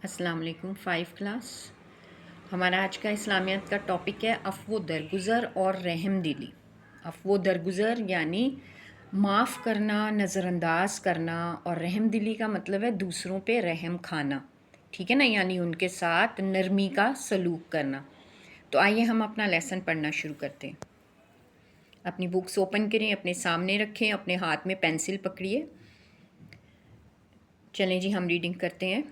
السلام علیکم 5 کلاس. ہمارا آج کا اسلامیات کا ٹاپک ہے عفو درگزر اور رحم دلی. عفو درگزر یعنی معاف کرنا، نظر انداز کرنا، اور رحم دلی کا مطلب ہے دوسروں پہ رحم کھانا، ٹھیک ہے نا، یعنی ان کے ساتھ نرمی کا سلوک کرنا. تو آئیے ہم اپنا لیسن پڑھنا شروع کرتے ہیں. اپنی بکس اوپن کریں، اپنے سامنے رکھیں، اپنے ہاتھ میں پینسل پکڑیے. چلیں جی ہم ریڈنگ کرتے ہیں.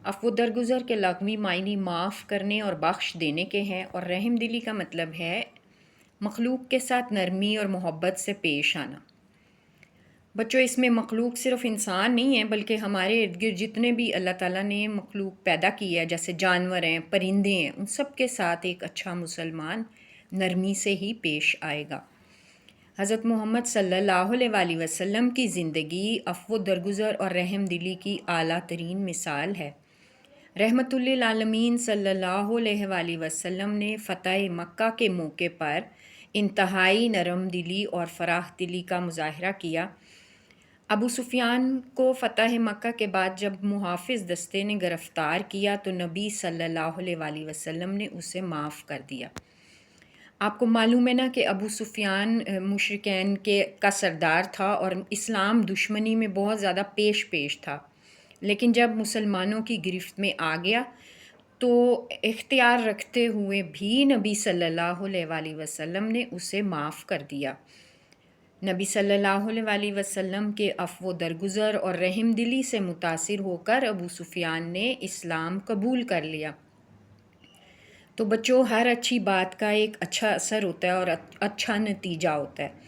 عفو درگزر کے لغوی معنی معاف کرنے اور بخش دینے کے ہیں، اور رحم دلی کا مطلب ہے مخلوق کے ساتھ نرمی اور محبت سے پیش آنا. بچوں، اس میں مخلوق صرف انسان نہیں ہے، بلکہ ہمارے ارد گرد جتنے بھی اللہ تعالیٰ نے مخلوق پیدا کی ہے، جیسے جانور ہیں، پرندے ہیں، ان سب کے ساتھ ایک اچھا مسلمان نرمی سے ہی پیش آئے گا. حضرت محمد صلی اللہ علیہ وآلہ وسلم کی زندگی عفو درگزر اور رحم دلی کی اعلیٰ ترین مثال ہے. رحمت للعالمین صلی اللہ علیہ وآلہ وسلم نے فتح مکہ کے موقع پر انتہائی نرم دلی اور فراخ دلی کا مظاہرہ کیا. ابو سفیان کو فتح مکہ کے بعد جب محافظ دستے نے گرفتار کیا تو نبی صلی اللہ علیہ وآلہ وسلم نے اسے معاف کر دیا. آپ کو معلوم ہے نا کہ ابو سفیان مشرکین کا سردار تھا اور اسلام دشمنی میں بہت زیادہ پیش تھا، لیکن جب مسلمانوں کی گرفت میں آ گیا تو اختیار رکھتے ہوئے بھی نبی صلی اللہ علیہ وآلہ وسلم نے اسے معاف کر دیا. نبی صلی اللہ علیہ وآلہ وسلم کے عفو درگزر اور رحم دلی سے متاثر ہو کر ابو سفیان نے اسلام قبول کر لیا. تو بچوں، ہر اچھی بات کا ایک اچھا اثر ہوتا ہے اور اچھا نتیجہ ہوتا ہے.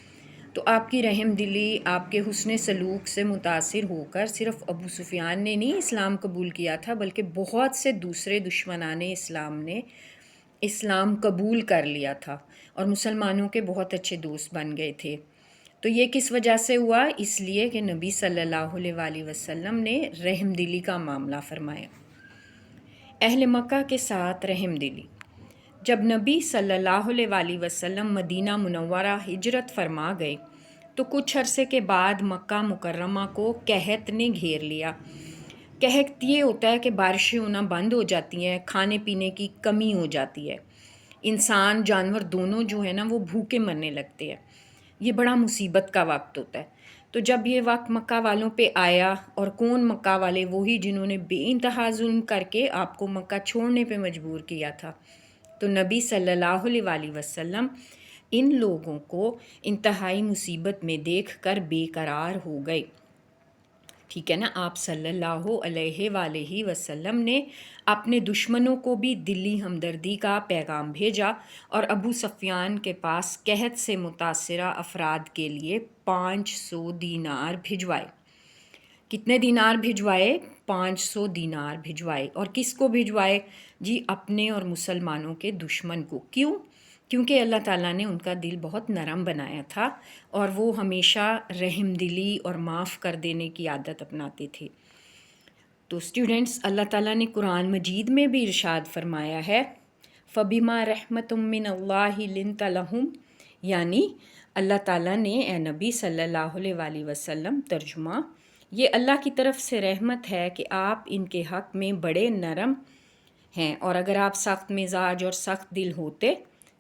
تو آپ کی رحم دلی، آپ کے حسن سلوک سے متاثر ہو کر صرف ابو سفیان نے نہیں اسلام قبول کیا تھا، بلکہ بہت سے دوسرے دشمنان اسلام نے اسلام قبول کر لیا تھا اور مسلمانوں کے بہت اچھے دوست بن گئے تھے. تو یہ کس وجہ سے ہوا؟ اس لیے کہ نبی صلی اللہ علیہ وآلہ وسلم نے رحم دلی کا معاملہ فرمایا. اہل مکہ کے ساتھ رحم دلی. جب نبی صلی اللہ علیہ وآلہ وسلم مدینہ منورہ ہجرت فرما گئے تو کچھ عرصے کے بعد مکہ مکرمہ کو قحط نے گھیر لیا. قحط یہ ہوتا ہے کہ بارشیں ہونا بند ہو جاتی ہیں، کھانے پینے کی کمی ہو جاتی ہے، انسان جانور دونوں جو ہے نا وہ بھوکے مرنے لگتے ہیں. یہ بڑا مصیبت کا وقت ہوتا ہے. تو جب یہ وقت مکہ والوں پہ آیا، اور کون مکہ والے؟ وہی جنہوں نے بے انتہا ظلم کر کے آپ کو مکہ چھوڑنے پہ مجبور کیا تھا. تو نبی صلی اللہ علیہ وآلہ وسلم ان لوگوں کو انتہائی مصیبت میں دیکھ کر بے قرار ہو گئے. ٹھیک ہے نا. آپ صلی اللہ علیہ وآلہ وسلم نے اپنے دشمنوں کو بھی دلی ہمدردی کا پیغام بھیجا اور ابو سفیان کے پاس قحط سے متاثرہ افراد کے لیے 500 دینار بھجوائے. کتنے دینار بھجوائے؟ 500 دینار بھجوائے. اور کس کو بھجوائے؟ جی اپنے اور مسلمانوں کے دشمن کو. کیوں؟ کیونکہ اللہ تعالیٰ نے ان کا دل بہت نرم بنایا تھا اور وہ ہمیشہ رحم دلی اور معاف کر دینے کی عادت اپناتے تھے. تو اسٹوڈنٹس، اللہ تعالیٰ نے قرآن مجید میں بھی ارشاد فرمایا ہے فَبِمَا رَحْمَةٍ مِّنَ اللَّهِ لِنْتَ لَهُمْ، یعنی اللہ تعالیٰ نے اے نبی صلی اللہ علیہ وآلہ وسلم، ترجمہ، یہ اللہ کی طرف سے رحمت ہے کہ آپ ان کے حق میں بڑے نرم ہیں، اور اگر آپ سخت مزاج اور سخت دل ہوتے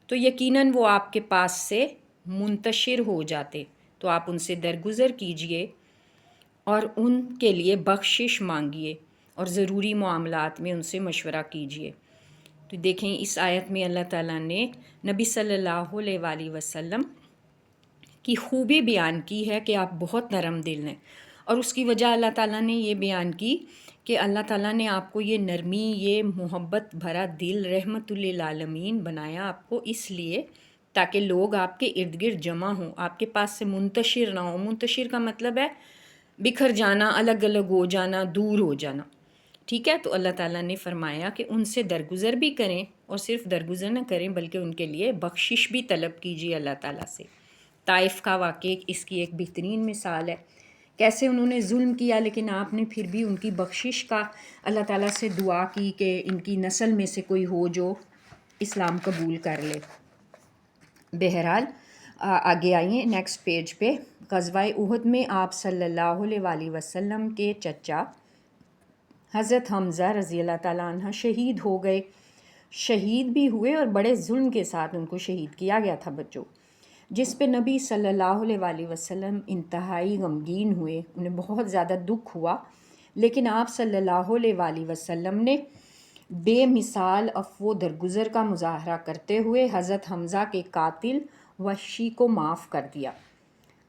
تو یقیناً وہ آپ کے پاس سے منتشر ہو جاتے. تو آپ ان سے درگزر کیجئے اور ان کے لیے بخشش مانگیے اور ضروری معاملات میں ان سے مشورہ کیجئے. تو دیکھیں اس آیت میں اللہ تعالیٰ نے نبی صلی اللہ علیہ وآلہ وسلم کی خوبی بیان کی ہے کہ آپ بہت نرم دل ہیں، اور اس کی وجہ اللہ تعالیٰ نے یہ بیان کی کہ اللہ تعالیٰ نے آپ کو یہ نرمی، یہ محبت بھرا دل رحمت للعالمین بنایا آپ کو اس لیے تاکہ لوگ آپ کے ارد گرد جمع ہوں، آپ کے پاس سے منتشر نہ ہوں. منتشر کا مطلب ہے بکھر جانا، الگ الگ ہو جانا، دور ہو جانا. ٹھیک ہے. تو اللہ تعالیٰ نے فرمایا کہ ان سے درگزر بھی کریں، اور صرف درگزر نہ کریں بلکہ ان کے لیے بخشش بھی طلب کیجیے اللہ تعالیٰ سے. طائف کا واقعہ اس کی ایک بہترین مثال ہے، کیسے انہوں نے ظلم کیا لیکن آپ نے پھر بھی ان کی بخشش کا اللہ تعالیٰ سے دعا کی کہ ان کی نسل میں سے کوئی ہو جو اسلام قبول کر لے. بہرحال آگے آئیے نیکسٹ پیج پہ. غزوہ احد میں آپ صلی اللہ علیہ وآلہ وسلم کے چچا حضرت حمزہ رضی اللہ تعالیٰ عنہ شہید ہو گئے، شہید بھی ہوئے اور بڑے ظلم کے ساتھ ان کو شہید کیا گیا تھا بچوں، جس پہ نبی صلی اللہ علیہ وسلم انتہائی غمگین ہوئے، انہیں بہت زیادہ دکھ ہوا، لیکن آپ صلی اللہ علیہ وسلم نے بے مثال عفو و درگزر کا مظاہرہ کرتے ہوئے حضرت حمزہ کے قاتل وحشی کو معاف کر دیا۔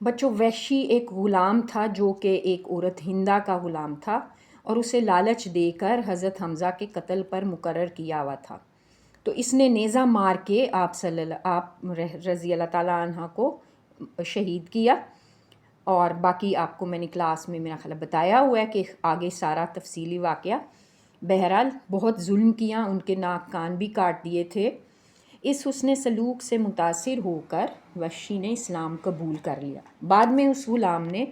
بچوں، وحشی ایک غلام تھا جو کہ ایک عورت ہندہ کا غلام تھا اور اسے لالچ دے کر حضرت حمزہ کے قتل پر مقرر کیا ہوا تھا، تو اس نے نیزہ مار کے آپ رضی اللہ تعالیٰ عنہ کو شہید کیا، اور باقی آپ کو میں نے کلاس میں میرا خیال بتایا ہوا ہے کہ آگے سارا تفصیلی واقعہ۔ بہرحال بہت ظلم کیا، ان کے ناک کان بھی کاٹ دیے تھے۔ اس حسن سلوک سے متاثر ہو کر وحشی نے اسلام قبول کر لیا۔ بعد میں اس غلام نے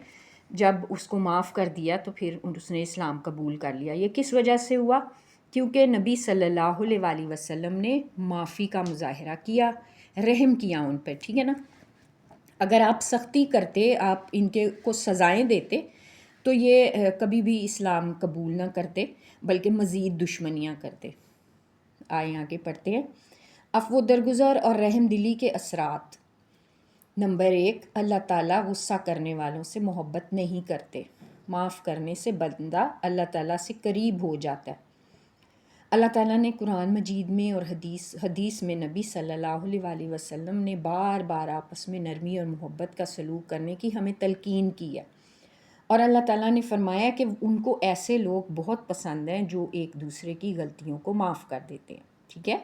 جب اس کو معاف کر دیا تو پھر اس نے اسلام قبول کر لیا۔ یہ کس وجہ سے ہوا؟ کیونکہ نبی صلی اللہ علیہ وسلم نے معافی کا مظاہرہ کیا، رحم کیا ان پر، ٹھیک ہے نا۔ اگر آپ سختی کرتے، آپ ان کے کو سزائیں دیتے تو یہ کبھی بھی اسلام قبول نہ کرتے بلکہ مزید دشمنیاں کرتے۔ آئیں آگے پڑھتے ہیں۔ عفو و درگزر اور رحم دلی کے اثرات۔ نمبر 1، اللہ تعالیٰ غصہ کرنے والوں سے محبت نہیں کرتے۔ معاف کرنے سے بندہ اللہ تعالیٰ سے قریب ہو جاتا ہے۔ اللہ تعالیٰ نے قرآن مجید میں اور حدیث میں نبی صلی اللہ علیہ وسلم نے بار بار آپس میں نرمی اور محبت کا سلوک کرنے کی ہمیں تلقین کی ہے، اور اللہ تعالیٰ نے فرمایا کہ ان کو ایسے لوگ بہت پسند ہیں جو ایک دوسرے کی غلطیوں کو معاف کر دیتے ہیں، ٹھیک ہے۔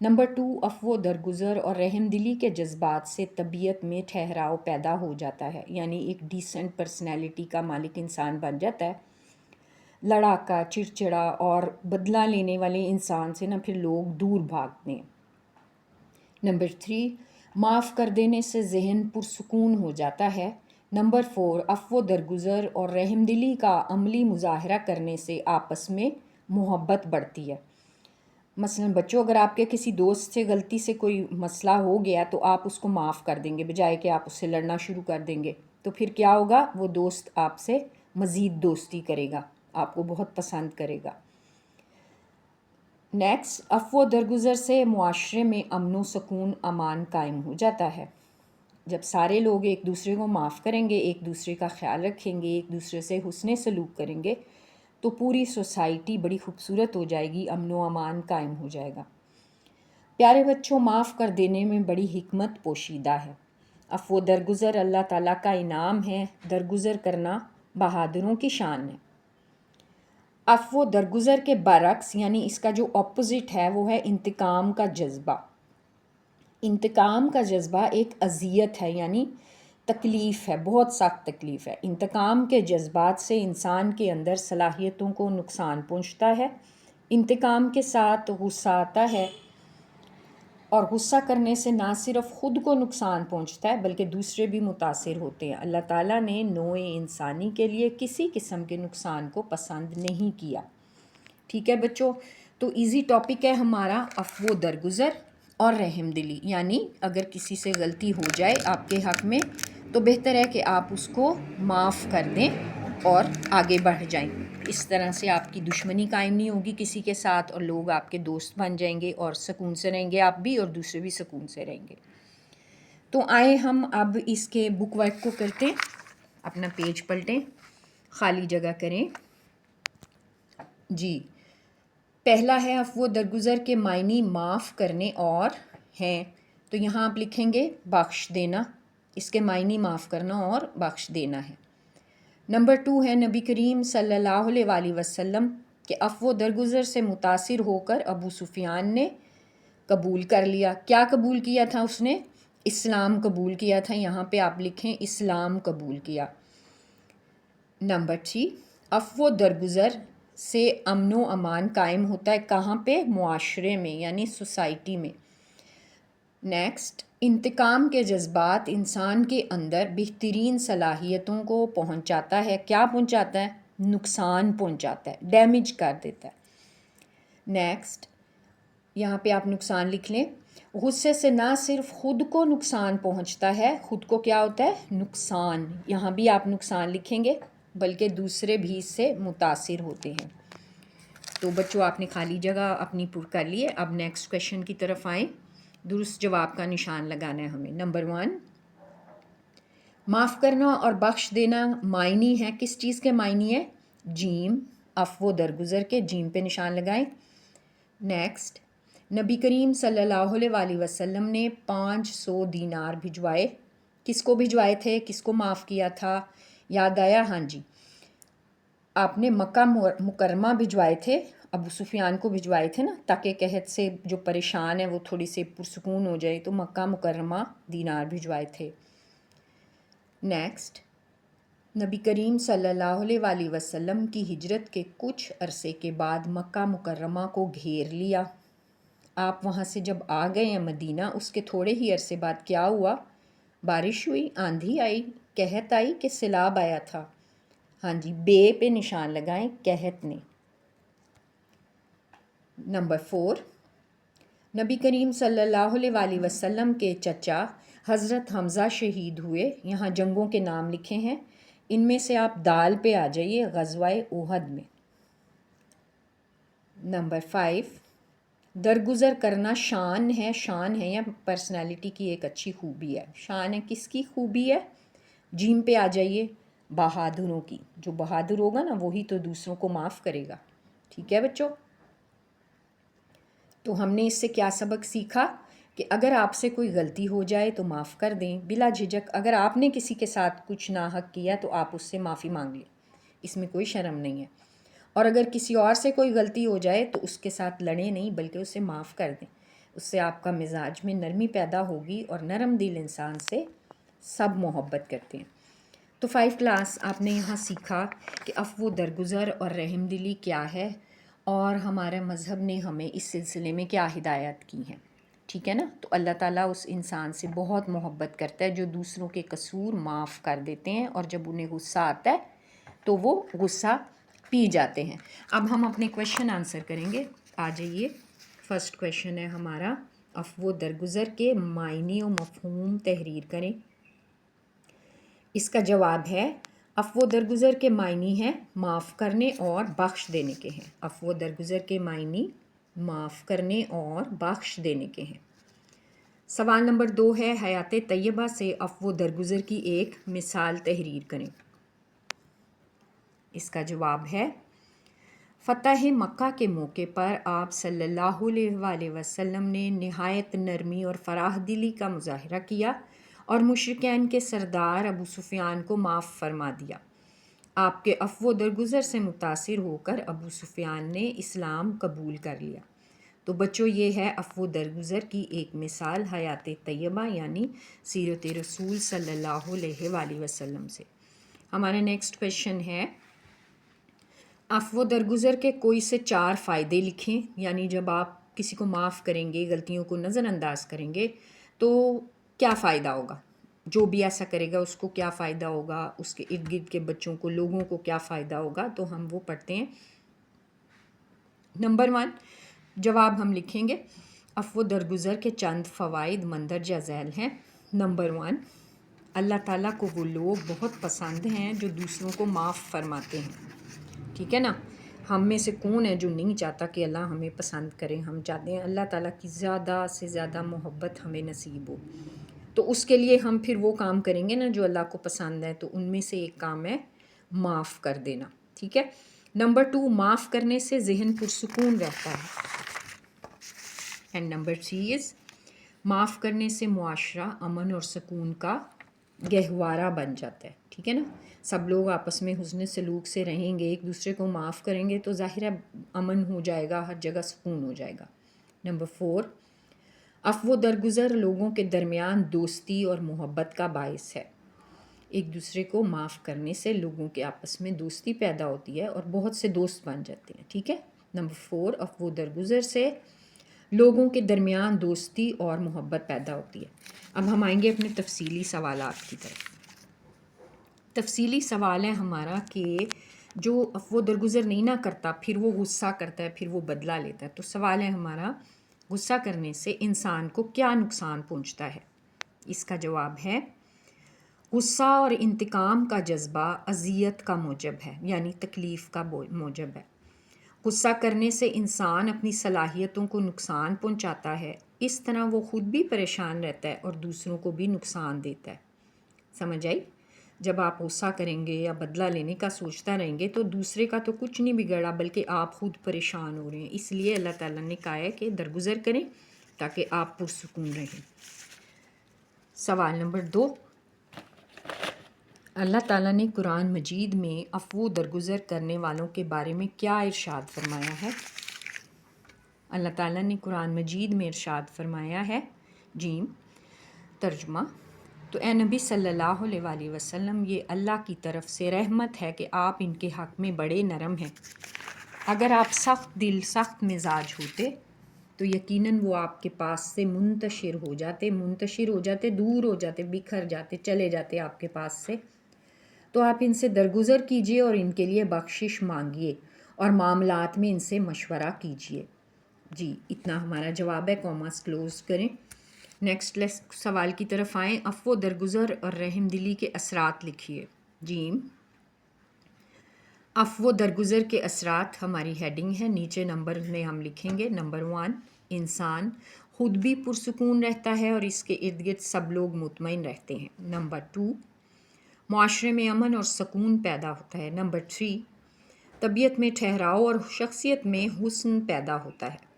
نمبر 2، عفو و درگزر اور رحم دلی کے جذبات سے طبیعت میں ٹھہراؤ پیدا ہو جاتا ہے، یعنی ایک ڈیسنٹ پرسنالٹی کا مالک انسان بن جاتا ہے۔ لڑاکا، چڑچڑا اور بدلہ لینے والے انسان سے پھر لوگ دور بھاگتے ہیں۔ نمبر 3، معاف کر دینے سے ذہن پرسکون ہو جاتا ہے۔ نمبر 4، عفو و درگزر اور رحم دلی کا عملی مظاہرہ کرنے سے آپس میں محبت بڑھتی ہے۔ مثلا بچوں، اگر آپ کے کسی دوست سے غلطی سے کوئی مسئلہ ہو گیا تو آپ اس کو معاف کر دیں گے، بجائے کہ آپ اس سے لڑنا شروع کر دیں گے، تو پھر کیا ہوگا؟ وہ دوست آپ سے مزید دوستی کرے گا، آپ کو بہت پسند کرے گا۔ نیکسٹ، عفو و درگزر سے معاشرے میں امن و سکون، امان قائم ہو جاتا ہے۔ جب سارے لوگ ایک دوسرے کو معاف کریں گے، ایک دوسرے کا خیال رکھیں گے، ایک دوسرے سے حسن سلوک کریں گے، تو پوری سوسائٹی بڑی خوبصورت ہو جائے گی، امن و امان قائم ہو جائے گا۔ پیارے بچوں، معاف کر دینے میں بڑی حکمت پوشیدہ ہے۔ عفو و درگزر اللہ تعالیٰ کا انعام ہے، درگزر کرنا بہادروں کی شان ہے۔ عفو و درگزر کے برعکس، یعنی اس کا جو اپوزٹ ہے، وہ ہے انتقام کا جذبہ۔ انتقام کا جذبہ ایک اذیت ہے، یعنی تکلیف ہے، بہت سخت تکلیف ہے۔ انتقام کے جذبات سے انسان کے اندر صلاحیتوں کو نقصان پہنچتا ہے۔ انتقام کے ساتھ غصہ آتا ہے، اور غصہ کرنے سے نہ صرف خود کو نقصان پہنچتا ہے بلکہ دوسرے بھی متاثر ہوتے ہیں۔ اللہ تعالیٰ نے نوع انسانی کے لیے کسی قسم کے نقصان کو پسند نہیں کیا، ٹھیک ہے بچوں۔ تو ایزی ٹاپک ہے ہمارا عفو و درگزر اور رحم دلی، یعنی اگر کسی سے غلطی ہو جائے آپ کے حق میں تو بہتر ہے کہ آپ اس کو معاف کر دیں اور آگے بڑھ جائیں۔ اس طرح سے آپ کی دشمنی قائم نہیں ہوگی کسی کے ساتھ، اور لوگ آپ کے دوست بن جائیں گے اور سکون سے رہیں گے آپ بھی، اور دوسرے بھی سکون سے رہیں گے۔ تو آئیں ہم اب اس کے بک ورک کو کرتے ہیں۔ اپنا پیج پلٹیں، خالی جگہ کریں۔ جی، پہلا ہے عفو و درگزر کے معنی معاف کرنے اور ہیں، تو یہاں آپ لکھیں گے بخش دینا، اس کے معنی معاف کرنا اور بخش دینا ہے۔ نمبر 2 ہے نبی کریم صلی اللہ علیہ وسلم کے عفو و درگزر سے متاثر ہو کر ابو سفیان نے قبول کر لیا۔ کیا قبول کیا تھا اس نے؟ اسلام قبول کیا تھا، یہاں پہ آپ لکھیں اسلام قبول کیا۔ نمبر 3، عفو و درگزر سے امن و امان قائم ہوتا ہے، کہاں پہ؟ معاشرے میں، یعنی سوسائٹی میں۔ نیکسٹ، انتقام کے جذبات انسان کے اندر بہترین صلاحیتوں کو پہنچاتا ہے۔ کیا پہنچاتا ہے؟ نقصان پہنچاتا ہے، ڈیمیج کر دیتا ہے۔ نیکسٹ، یہاں پہ آپ نقصان لکھ لیں۔ غصے سے نہ صرف خود کو نقصان پہنچتا ہے، خود کو کیا ہوتا ہے؟ نقصان، یہاں بھی آپ نقصان لکھیں گے، بلکہ دوسرے بھی اس سے متاثر ہوتے ہیں۔ تو بچوں آپ نے خالی جگہ اپنی پر کر لی ہے. اب نیکسٹ کویشچن کی طرف آئیں. درست جواب کا نشان لگانا ہے ہمیں. نمبر 1، معاف کرنا اور بخش دینا معنی ہے کس چیز کے معنی ہے؟ جیم، عفو درگزر کے. جیم پہ نشان لگائیں. نیکسٹ، نبی کریم صلی اللہ علیہ وسلم نے 500 دینار بھجوائے. کس کو بھجوائے تھے؟ کس کو معاف کیا تھا؟ یاد آیا؟ ہاں جی، آپ نے مکہ مکرمہ بھجوائے تھے، ابو سفیان کو بھجوائے تھے نا، تاکہ قحط سے جو پریشان ہے وہ تھوڑی سی پرسکون ہو جائے، تو مکہ مکرمہ دینار بھجوائے تھے. نیکسٹ، نبی کریم صلی اللہ علیہ وسلم کی ہجرت کے کچھ عرصے کے بعد مکہ مکرمہ کو گھیر لیا. آپ وہاں سے جب آ گئے ہیں مدینہ، اس کے تھوڑے ہی عرصے بعد کیا ہوا؟ بارش ہوئی، آندھی آئی، قحط آئی کہ سیلاب آیا تھا؟ ہاں جی، بے پہ نشان لگائیں، قحط نے. نمبر 4، نبی کریم صلی اللہ علیہ وسلم کے چچا حضرت حمزہ شہید ہوئے. یہاں جنگوں کے نام لکھے ہیں، ان میں سے آپ دال پہ آ جائیے، غزوہ احد میں. نمبر 5، درگزر کرنا شان ہے. شان ہے یا پرسنالٹی کی ایک اچھی خوبی ہے؟ شان ہے کس کی خوبی ہے؟ جیم پہ آ جائیے، بہادروں کی. جو بہادر ہوگا نا وہی تو دوسروں کو معاف کرے گا. ٹھیک ہے بچوں؟ تو ہم نے اس سے کیا سبق سیکھا کہ اگر آپ سے کوئی غلطی ہو جائے تو معاف کر دیں بلا جھجک. اگر آپ نے کسی کے ساتھ کچھ ناحق کیا تو آپ اس سے معافی مانگ لیں، اس میں کوئی شرم نہیں ہے. اور اگر کسی اور سے کوئی غلطی ہو جائے تو اس کے ساتھ لڑیں نہیں بلکہ اسے معاف کر دیں. اس سے آپ کا مزاج میں نرمی پیدا ہوگی، اور نرم دل انسان سے سب محبت کرتے ہیں. تو 5 کلاس آپ نے یہاں سیکھا کہ عفو درگزر اور رحم دلی کیا ہے، اور ہمارے مذہب نے ہمیں اس سلسلے میں کیا ہدایت کی ہیں. ٹھیک ہے نا؟ تو اللہ تعالیٰ اس انسان سے بہت محبت کرتا ہے جو دوسروں کے قصور معاف کر دیتے ہیں، اور جب انہیں غصہ آتا ہے تو وہ غصہ پی جاتے ہیں. اب ہم اپنے کویشچن آنسر کریں گے. آ جائیے، فرسٹ کویشچن ہے ہمارا، عفو درگزر کے معنی و مفہوم تحریر کریں. اس کا جواب ہے، عفو درگزر کے معنی ہیں معاف کرنے اور بخش دینے کے ہیں. عفو درگزر کے معنی معاف کرنے اور بخش دینے کے ہیں. سوال نمبر 2 ہے، حیات طیبہ سے عفو درگزر کی ایک مثال تحریر کریں. اس کا جواب ہے، فتح مکہ کے موقع پر آپ صلی اللہ علیہ وسلم نے نہایت نرمی اور فراخ دلی کا مظاہرہ کیا اور مشرکین کے سردار ابو سفیان کو معاف فرما دیا. آپ کے عفو درگزر سے متاثر ہو کر ابو سفیان نے اسلام قبول کر لیا. تو بچوں یہ ہے عفو درگزر کی ایک مثال حیات طیبہ یعنی سیرت رسول صلی اللہ علیہ وسلم سے. ہمارا نیکسٹ کویشچن ہے، عفو درگزر کے کوئی سے 4 فائدے لکھیں. یعنی جب آپ کسی کو معاف کریں گے، غلطیوں کو نظر انداز کریں گے تو کیا فائدہ ہوگا؟ جو بھی ایسا کرے گا اس کو کیا فائدہ ہوگا، اس کے ارد گرد کے بچوں کو، لوگوں کو کیا فائدہ ہوگا؟ تو ہم وہ پڑھتے ہیں. نمبر 1 جواب ہم لکھیں گے، عفو درگزر کے چند فوائد مندرجہ ذیل ہیں. نمبر 1، اللہ تعالیٰ کو وہ لوگ بہت پسند ہیں جو دوسروں کو معاف فرماتے ہیں. ٹھیک ہے نا؟ ہم میں سے کون ہے جو نہیں چاہتا کہ اللہ ہمیں پسند کرے؟ ہم چاہتے ہیں اللہ تعالیٰ کی زیادہ سے زیادہ محبت ہمیں نصیب ہو. تو اس کے لیے ہم پھر وہ کام کریں گے نا جو اللہ کو پسند ہے. تو ان میں سے ایک کام ہے معاف کر دینا. ٹھیک ہے؟ نمبر 2، معاف کرنے سے ذہن پرسکون رہتا ہے. اینڈ نمبر 3 معاف کرنے سے معاشرہ امن اور سکون کا گہوارہ بن جاتا ہے. ٹھیک ہے نا؟ سب لوگ آپس میں حسن سلوک سے رہیں گے، ایک دوسرے کو معاف کریں گے تو ظاہر ہے امن ہو جائے گا، ہر جگہ سکون ہو جائے گا. نمبر 4، عفو درگزر لوگوں کے درمیان دوستی اور محبت کا باعث ہے. ایک دوسرے کو معاف کرنے سے لوگوں کے آپس میں دوستی پیدا ہوتی ہے اور بہت سے دوست بن جاتے ہیں. ٹھیک ہے؟ نمبر 4، عفو درگزر سے لوگوں کے درمیان دوستی اور محبت پیدا ہوتی ہے. اب ہم آئیں گے اپنے تفصیلی سوالات کی طرف. تفصیلی سوال ہے ہمارا کہ جو عفو درگزر نہیں نہ کرتا پھر وہ غصہ کرتا ہے، پھر وہ بدلہ لیتا ہے. تو سوال ہے ہمارا، غصہ کرنے سے انسان کو کیا نقصان پہنچتا ہے؟ اس کا جواب ہے، غصہ اور انتقام کا جذبہ اذیت کا موجب ہے، یعنی تکلیف کا موجب ہے. غصہ کرنے سے انسان اپنی صلاحیتوں کو نقصان پہنچاتا ہے، اس طرح وہ خود بھی پریشان رہتا ہے اور دوسروں کو بھی نقصان دیتا ہے۔ سمجھ آئی؟ جب آپ غصہ کریں گے یا بدلہ لینے کا سوچتا رہیں گے تو دوسرے کا تو کچھ نہیں بگڑا، بلکہ آپ خود پریشان ہو رہے ہیں۔ اس لیے اللہ تعالیٰ نے کہا ہے کہ درگزر کریں تاکہ آپ پرسکون رہیں۔ سوال نمبر 2، اللہ تعالیٰ نے قرآن مجید میں عفو درگزر کرنے والوں کے بارے میں کیا ارشاد فرمایا ہے؟ اللہ تعالیٰ نے قرآن مجید میں ارشاد فرمایا ہے، جیم ترجمہ، تو اے نبی صلی اللہ علیہ وآلہ وسلم، یہ اللہ کی طرف سے رحمت ہے کہ آپ ان کے حق میں بڑے نرم ہیں۔ اگر آپ سخت دل سخت مزاج ہوتے تو یقیناً وہ آپ کے پاس سے منتشر ہو جاتے، دور ہو جاتے، بکھر جاتے، چلے جاتے آپ کے پاس سے۔ تو آپ ان سے درگزر کیجئے اور ان کے لیے بخشش مانگیے اور معاملات میں ان سے مشورہ کیجئے۔ جی اتنا ہمارا جواب ہے، کاماس کلوز کریں۔ نیکسٹ سوال کی طرف آئیں۔ عفو درگزر اور رحم دلی کے اثرات لکھیے۔ جیم عفو درگزر کے اثرات ہماری ہیڈنگ ہے، نیچے نمبر میں ہم لکھیں گے۔ نمبر 1، انسان خود بھی پرسکون رہتا ہے اور اس کے ارد گرد سب لوگ مطمئن رہتے ہیں۔ نمبر 2، معاشرے میں امن اور سکون پیدا ہوتا ہے۔ نمبر 3، طبیعت میں ٹھہراؤ اور شخصیت میں حسن پیدا ہوتا ہے۔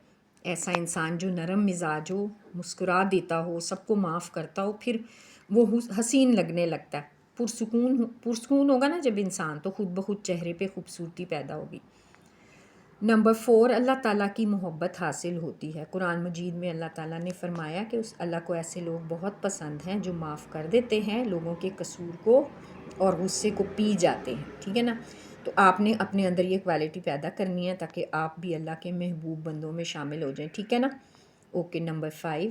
ایسا انسان جو نرم مزاج ہو، مسکرا دیتا ہو، سب کو معاف کرتا ہو، پھر وہ حسین لگنے لگتا ہے۔ پرسکون ہوگا نا جب انسان، تو خود بخود چہرے پہ خوبصورتی پیدا ہوگی۔ نمبر 4، اللہ تعالیٰ کی محبت حاصل ہوتی ہے۔ قرآن مجید میں اللہ تعالیٰ نے فرمایا کہ اس اللہ کو ایسے لوگ بہت پسند ہیں جو معاف کر دیتے ہیں لوگوں کے قصور کو اور غصے کو پی جاتے ہیں۔ ٹھیک ہے نا؟ تو آپ نے اپنے اندر یہ کوالٹی پیدا کرنی ہے تاکہ آپ بھی اللہ کے محبوب بندوں میں شامل ہو جائیں۔ ٹھیک ہے نا؟ اوکے۔ نمبر 5،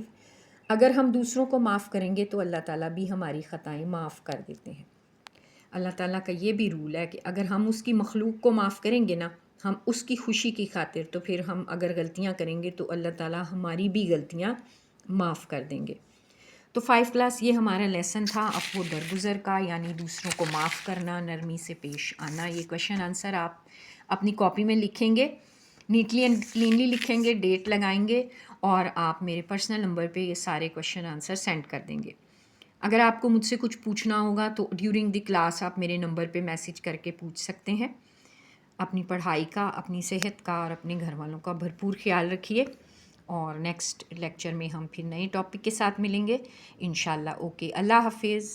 اگر ہم دوسروں کو معاف کریں گے تو اللہ تعالیٰ بھی ہماری خطائیں معاف کر دیتے ہیں۔ اللہ تعالیٰ کا یہ بھی رول ہے کہ اگر ہم اس کی مخلوق کو معاف کریں گے نا، ہم اس کی خوشی کی خاطر، تو پھر ہم اگر غلطیاں کریں گے تو اللہ تعالیٰ ہماری بھی غلطیاں معاف کر دیں گے۔ تو 5 کلاس یہ ہمارا لیسن تھا عفو درگزر کا، یعنی دوسروں کو معاف کرنا، نرمی سے پیش آنا۔ یہ کویشچن آنسر آپ اپنی کاپی میں لکھیں گے، نیٹلی اینڈ کلینلی لکھیں گے، ڈیٹ لگائیں گے، اور آپ میرے پرسنل نمبر پہ یہ سارے کویشچن آنسر سینڈ کر دیں گے۔ اگر آپ کو مجھ سے کچھ پوچھنا ہوگا تو ڈیورنگ دی کلاس آپ میرے نمبر پہ میسج کر کے پوچھ سکتے ہیں۔ اپنی پڑھائی کا، اپنی صحت کا اور اپنے گھر والوں کا بھرپور خیال رکھیے، اور نیکسٹ لیکچر میں ہم پھر نئے ٹاپک کے ساتھ ملیں گے انشاءاللہ۔ اوکے، اللہ حافظ۔